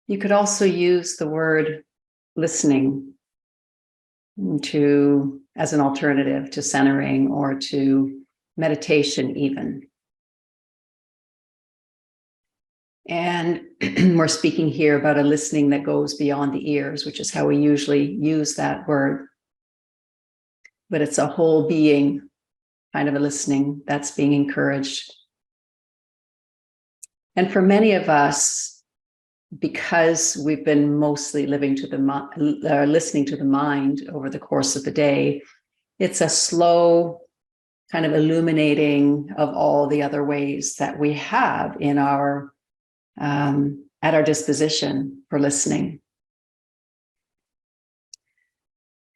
You could also use the word listening as an alternative to centering or to meditation even. And we're speaking here about a listening that goes beyond the ears, which is how we usually use that word. But it's a whole being kind of a listening that's being encouraged. And for many of us, because we've been mostly listening to the mind over the course of the day, it's a slow kind of illuminating of all the other ways that we have in our at our disposition for listening.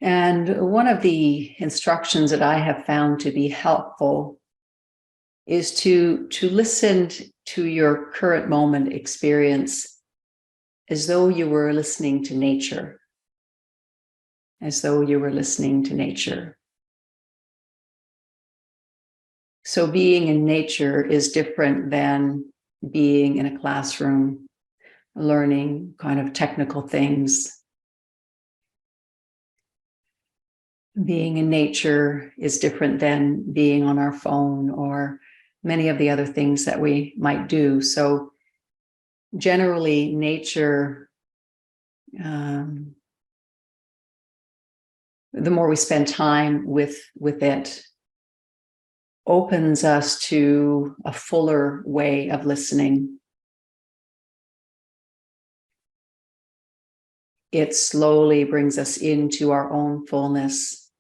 And one of the instructions that I have found to be helpful is to listen to your current moment experience as though you were listening to nature. As though you were listening to nature. So being in nature is different than being in a classroom, learning kind of technical things. Being in nature is different than being on our phone or many of the other things that we might do. So generally, nature, the more we spend time with it, opens us to a fuller way of listening. It slowly brings us into our own fullness.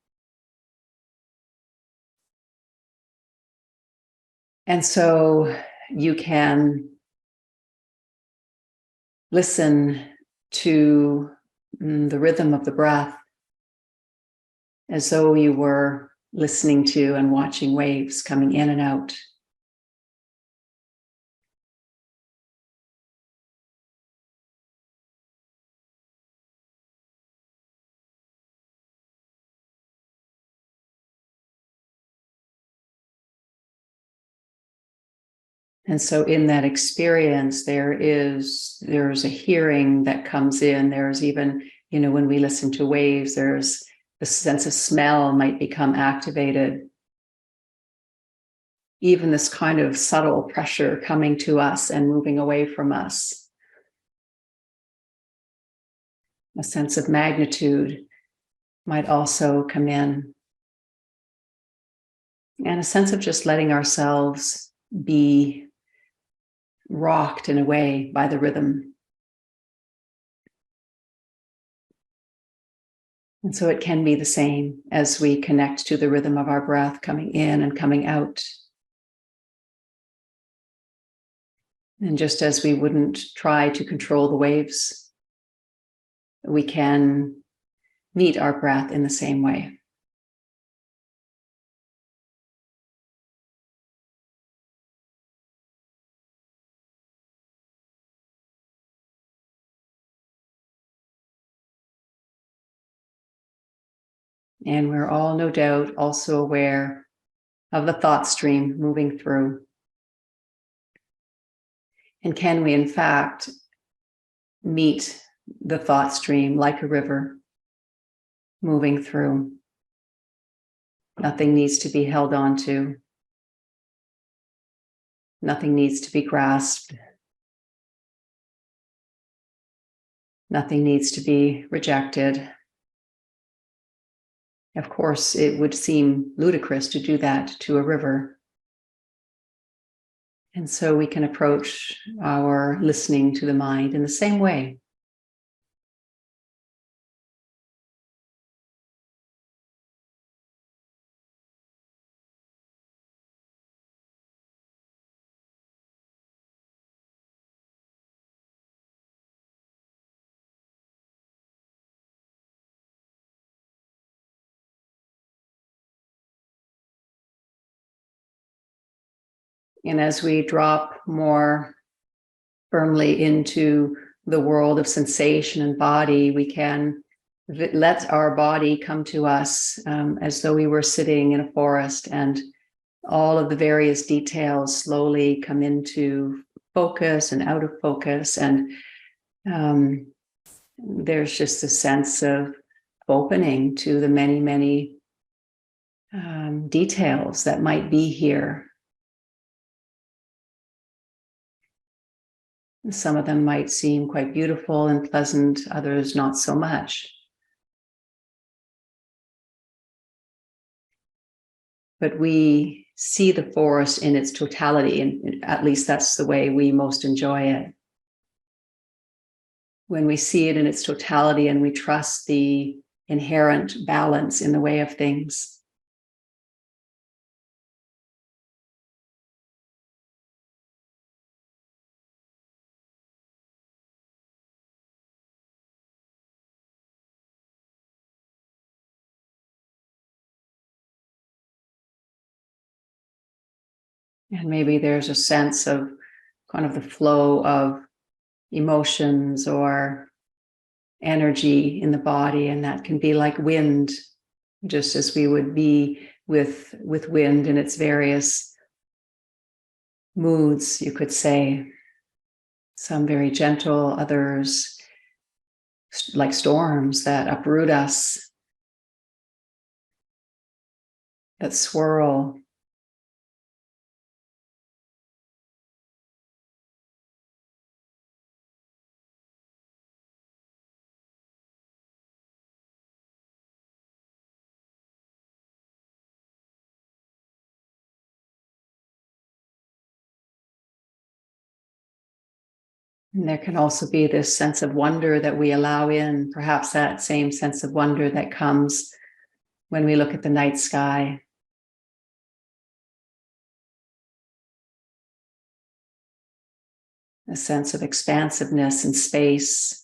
And so you can listen to the rhythm of the breath as though you were listening to and watching waves coming in and out. And so in that experience, there's a hearing that comes in. There's even, when we listen to waves, there's the sense of smell might become activated. Even this kind of subtle pressure coming to us and moving away from us. A sense of magnitude might also come in. And a sense of just letting ourselves be rocked in a way by the rhythm. And so it can be the same as we connect to the rhythm of our breath coming in and coming out. And just as we wouldn't try to control the waves, we can meet our breath in the same way. And we're all, no doubt, also aware of the thought stream moving through. And can we, in fact, meet the thought stream like a river moving through? Nothing needs to be held on to. Nothing needs to be grasped. Nothing needs to be rejected. Of course, it would seem ludicrous to do that to a river. And so we can approach our listening to the mind in the same way. And as we drop more firmly into the world of sensation and body, we can let our body come to us as though we were sitting in a forest, and all of the various details slowly come into focus and out of focus. And There's just a sense of opening to the many, many details that might be here. Some of them might seem quite beautiful and pleasant, others not so much. But we see the forest in its totality, and at least that's the way we most enjoy it. When we see it in its totality and we trust the inherent balance in the way of things. And maybe there's a sense of kind of the flow of emotions or energy in the body, and that can be like wind, just as we would be with wind in its various moods, you could say. Some very gentle, others like storms that uproot us, that swirl. And there can also be this sense of wonder that we allow in, perhaps that same sense of wonder that comes when we look at the night sky. A sense of expansiveness and space.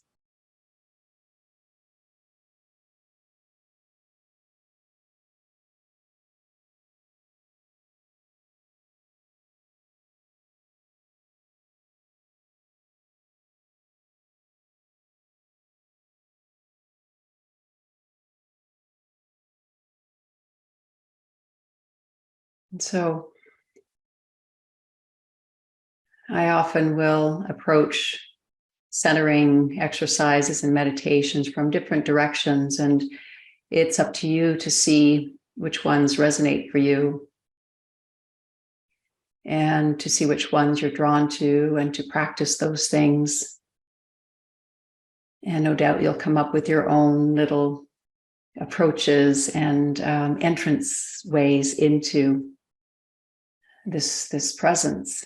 And so I often will approach centering exercises and meditations from different directions, and it's up to you to see which ones resonate for you and to see which ones you're drawn to and to practice those things. And no doubt you'll come up with your own little approaches and entrance ways into this presence.